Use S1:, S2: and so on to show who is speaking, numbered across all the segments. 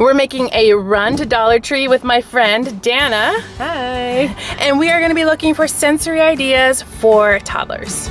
S1: We're making a run to Dollar Tree with my friend Dana.
S2: Hi.
S1: And we are going to be looking for sensory ideas for toddlers.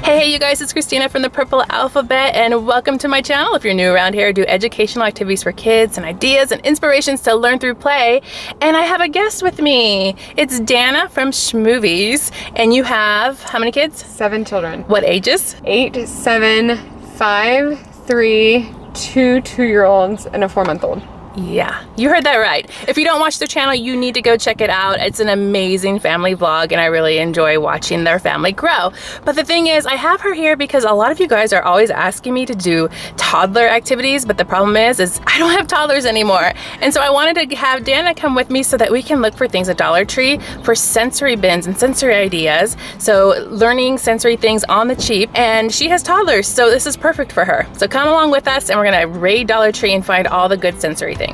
S1: Hey you guys, it's Christina from the Purple Alphabet and welcome to my channel. If you're new around here, I do educational activities for kids and ideas and inspirations to learn through play. And I have a guest with me. It's Dana from Schmovies. And you have, how many kids?
S2: 7 children.
S1: What ages?
S2: 8, 7, 5, 3, 2 2-year-olds, and a 4-month-old.
S1: Yeah, you heard that right. If you don't watch their channel, you need to go check it out. It's an amazing family vlog and I really enjoy watching their family grow. But the thing is, I have her here because a lot of you guys are always asking me to do toddler activities, but the problem is I don't have toddlers anymore. And so I wanted to have Dana come with me so that we can look for things at Dollar Tree for sensory bins and sensory ideas. So learning sensory things on the cheap, and she has toddlers, so this is perfect for her. So come along with us and we're gonna raid Dollar Tree and find all the good sensory things. All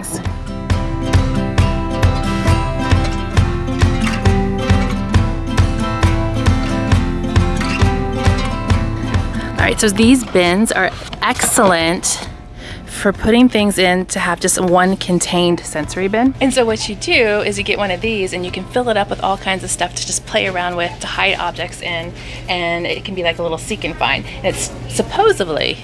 S1: right, so these bins are excellent for putting things in to have just one contained sensory bin. And so what you do is you get one of these and you can fill it up with all kinds of stuff to just play around with, to hide objects in, and it can be like a little seek and find. And it's supposedly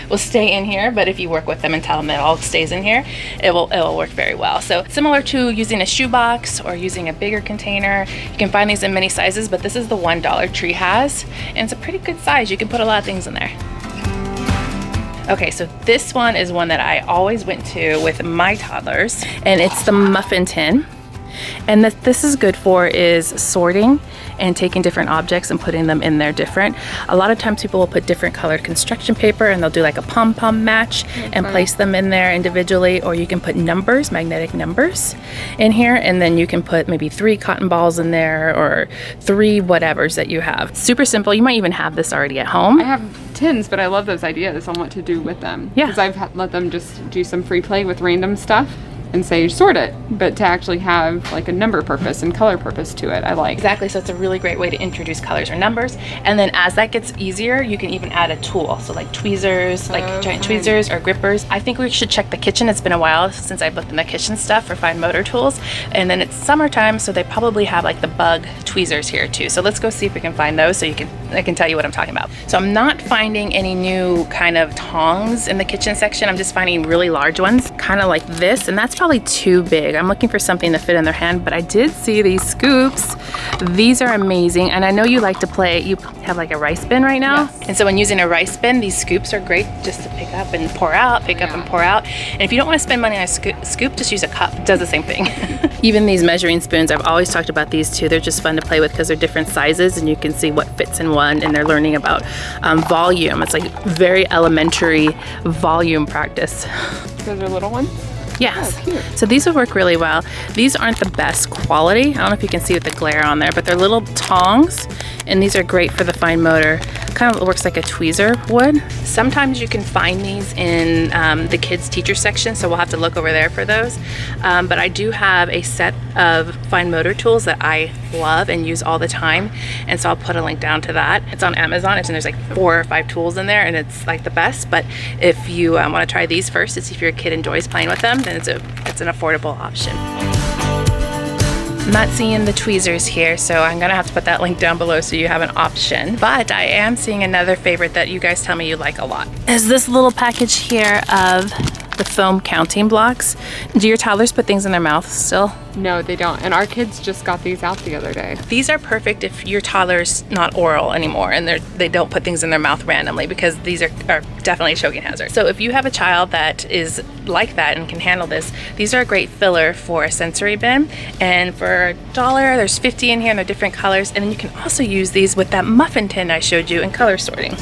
S1: will stay in here, but if you work with them and tell them it all stays in here, it will work very well. So similar to using a shoebox or using a bigger container, you can find these in many sizes, but this is the one Dollar Tree has, and it's a pretty good size. You can put a lot of things in there. Okay, so this one is one that I always went to with my toddlers, and it's the Muffin Tin. And what this is good for is sorting and taking different objects and putting them in there different. A lot of times people will put different colored construction paper and they'll do like a pom-pom match and place them in there individually, or you can put numbers, magnetic numbers in here, and then you can put maybe 3 cotton balls in there or 3 whatevers that you have. Super simple. You might even have this already at home.
S2: I have tins, but I love those ideas on what to do with them.
S1: Yeah.
S2: Because I've let them just do some free play with random stuff and say sort it, but to actually have like a number purpose and color purpose to it, I like.
S1: Exactly, so it's a really great way to introduce colors or numbers. And then as that gets easier, you can even add a tool. So like tweezers, like giant tweezers or grippers. I think we should check the kitchen. It's been a while since I've looked in the kitchen stuff for fine motor tools. And then it's summertime, so they probably have like the bug tweezers here too. So let's go see if we can find those so I can tell you what I'm talking about. So I'm not finding any new kind of tongs in the kitchen section. I'm just finding really large ones, kind of like this, and that's probably too big. I'm looking for something to fit in their hand, but I did see these scoops. These are amazing, and I know you like to play, you have like a rice bin right now. Yes. And so when using a rice bin, these scoops are great just to pick up and pour out, pick up and pour out. And if you don't want to spend money on a scoop, just use a cup. It does the same thing. Even these measuring spoons, I've always talked about these too. They're just fun to play with because they're different sizes and you can see what fits in one, and they're learning about volume. It's like very elementary volume practice.
S2: Those are little ones?
S1: Yes.
S2: Oh, cute.
S1: So these would work really well. These aren't the best quality. I don't know if you can see with the glare on there, but they're little tongs, and these are great for the fine motor. Kind of works like a tweezer would. Sometimes you can find these in the kids teacher section, so we'll have to look over there for those. But I do have a set of fine motor tools that I love and use all the time, and so I'll put a link down to that. It's on Amazon, and there's like 4 or 5 tools in there, and it's like the best. But if you want to try these first to see if your kid enjoys playing with them, then it's an affordable option. I'm not seeing the tweezers here, so I'm gonna have to put that link down below so you have an option. But I am seeing another favorite that you guys tell me you like a lot. Is this little package here of the foam counting blocks. Do your toddlers put things in their mouth still?
S2: No, they don't. And our kids just got these out the other day.
S1: These are perfect if your toddler's not oral anymore and they don't put things in their mouth randomly, because these are definitely a choking hazard. So if you have a child that is like that and can handle this, these are a great filler for a sensory bin. And for $1, there's 50 in here and they're different colors. And then you can also use these with that muffin tin I showed you in color sorting.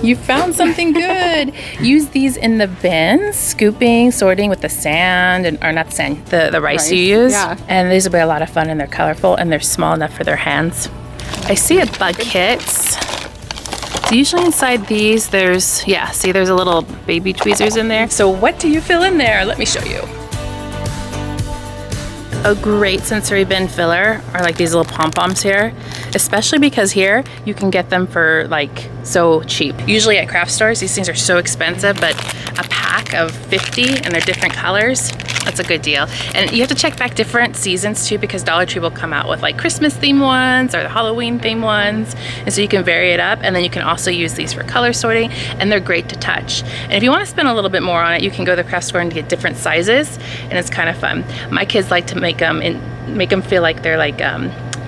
S1: You found something good. Use these in the bins, scooping, sorting with the sand, or not the sand, the rice you use.
S2: Yeah.
S1: And these will be a lot of fun, and they're colorful, and they're small enough for their hands. I see a bug kits. So usually inside these, there's a little baby tweezers in there. So what do you fill in there? Let me show you. A great sensory bin filler are like these little pom-poms here, especially because here you can get them for like so cheap. Usually at craft stores, these things are so expensive, but a pack of 50 and they're different colors, that's a good deal. And you have to check back different seasons too, because Dollar Tree will come out with like Christmas themed ones or the Halloween themed ones. And so you can vary it up, and then you can also use these for color sorting, and they're great to touch. And if you want to spend a little bit more on it, you can go to the craft store and get different sizes, and it's kind of fun. My kids like to make them feel like they're like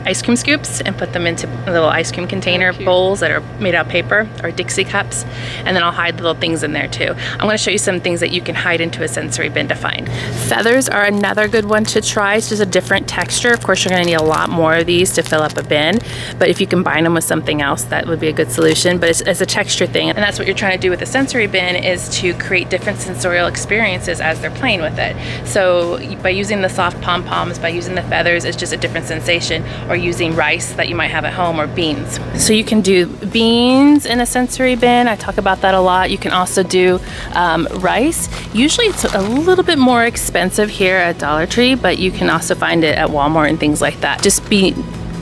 S1: ice cream scoops and put them into little ice cream container bowls that are made out of paper, or Dixie cups, and then I'll hide little things in there too. I'm going to show you some things that you can hide into a sensory bin to find. Feathers are another good one to try. It's just a different texture. Of course, you're going to need a lot more of these to fill up a bin, but if you combine them with something else, that would be a good solution. But it's a texture thing, and that's what you're trying to do with a sensory bin, is to create different sensorial experiences as they're playing with it. So by using the soft pom-poms, by using the feathers, it's just a different sensation. Or using rice that you might have at home, or beans. So you can do beans in a sensory bin. I talk about that a lot. You can also do rice. Usually it's a little bit more expensive here at Dollar Tree, but you can also find it at Walmart and things like that. Just be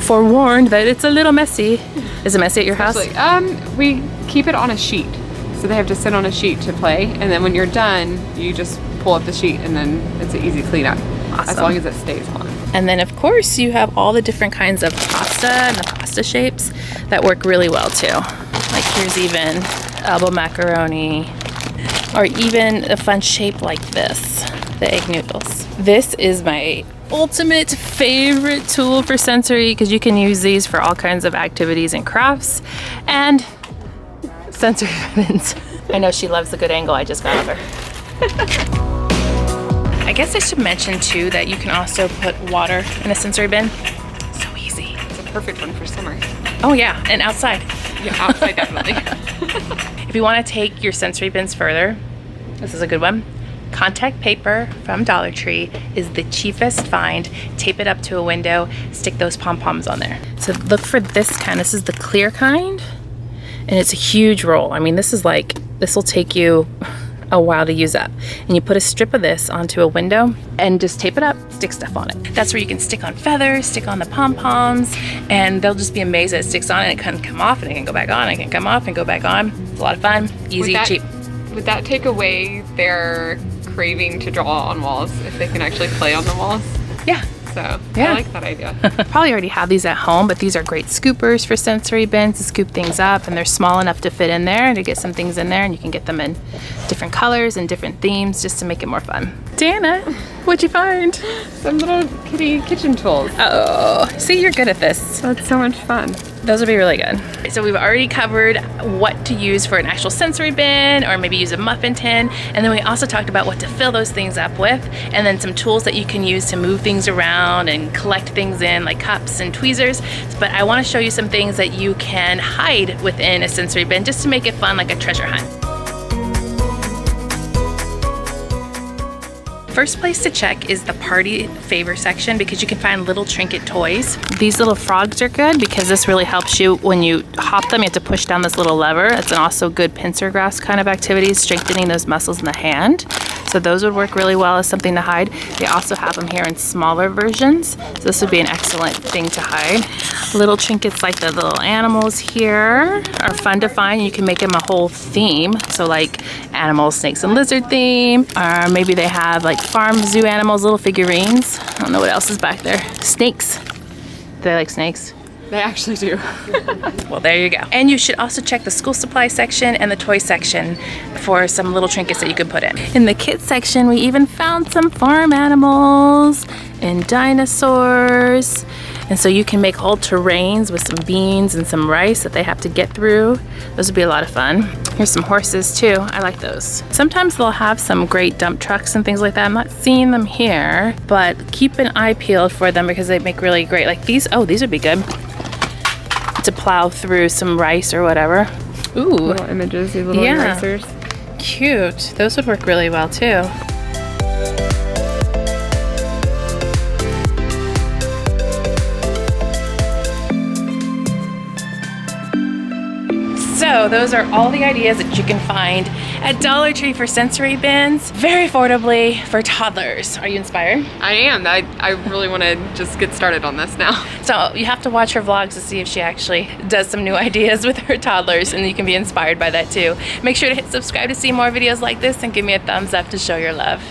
S1: forewarned that it's a little messy. Is it messy at your house?
S2: We keep it on a sheet. So they have to sit on a sheet to play, and then when you're done, you just pull up the sheet, and then it's an easy cleanup. Awesome. As long as it stays on.
S1: And then of course you have all the different kinds of pasta and the pasta shapes that work really well too. Like here's even elbow macaroni, or even a fun shape like this, the egg noodles. This is my ultimate favorite tool for sensory, because you can use these for all kinds of activities and crafts and sensory bins. I know she loves the good angle I just got of her. I guess I should mention too that you can also put water in a sensory bin. So easy.
S2: It's a perfect one for summer.
S1: Oh yeah, and outside.
S2: Yeah, outside definitely.
S1: If you want to take your sensory bins further, this is a good one. Contact paper from Dollar Tree is the cheapest find. Tape it up to a window, stick those pom-poms on there. So look for this kind. This is the clear kind, and it's a huge roll. I mean, this will take you a while to use up. And you put a strip of this onto a window and just tape it up, stick stuff on it. That's where you can stick on feathers, stick on the pom-poms, and they'll just be amazed that it sticks on, and it can come off and it can go back on, it can come off and go back on. It's a lot of fun, easy, cheap.
S2: Would that take away their craving to draw on walls if they can actually play on the walls?
S1: Yeah.
S2: So
S1: yeah.
S2: I like that idea.
S1: Probably already have these at home, but these are great scoopers for sensory bins to scoop things up, and they're small enough to fit in there and to get some things in there, and you can get them in different colors and different themes just to make it more fun. Dana, what'd you find?
S2: Some little kitty kitchen tools.
S1: Oh, see, you're good at this.
S2: That's so much fun.
S1: Those would be really good. So we've already covered what to use for an actual sensory bin, or maybe use a muffin tin. And then we also talked about what to fill those things up with, and then some tools that you can use to move things around and collect things in, like cups and tweezers. But I want to show you some things that you can hide within a sensory bin just to make it fun, like a treasure hunt. First place to check is the party favor section, because you can find little trinket toys. These little frogs are good because this really helps you when you hop them. You have to push down this little lever. It's an also good pincer grasp kind of activity, strengthening those muscles in the hand. So those would work really well as something to hide. They also have them here in smaller versions. So this would be an excellent thing to hide. Little trinkets like the little animals here are fun to find. You can make them a whole theme. So like animals, snakes, and lizard theme. Or maybe they have like farm zoo animals, little figurines. I don't know what else is back there. Snakes. Do they like snakes?
S2: They actually do.
S1: Well, there you go. And you should also check the school supply section and the toy section for some little trinkets that you can put in. In the kids section, we even found some farm animals and dinosaurs. And so you can make whole terrains with some beans and some rice that they have to get through. Those would be a lot of fun. Here's some horses too. I like those. Sometimes they'll have some great dump trucks and things like that. I'm not seeing them here, but keep an eye peeled for them because they make really great, like these. Oh, these would be good to plow through some rice or whatever. Ooh.
S2: Little images, these little erasers.
S1: Cute. Those would work really well too. So those are all the ideas that you can find at Dollar Tree for sensory bins, very affordably for toddlers. Are you inspired?
S2: I am. I really want to just get started on this now.
S1: So you have to watch her vlogs to see if she actually does some new ideas with her toddlers, and you can be inspired by that too. Make sure to hit subscribe to see more videos like this and give me a thumbs up to show your love.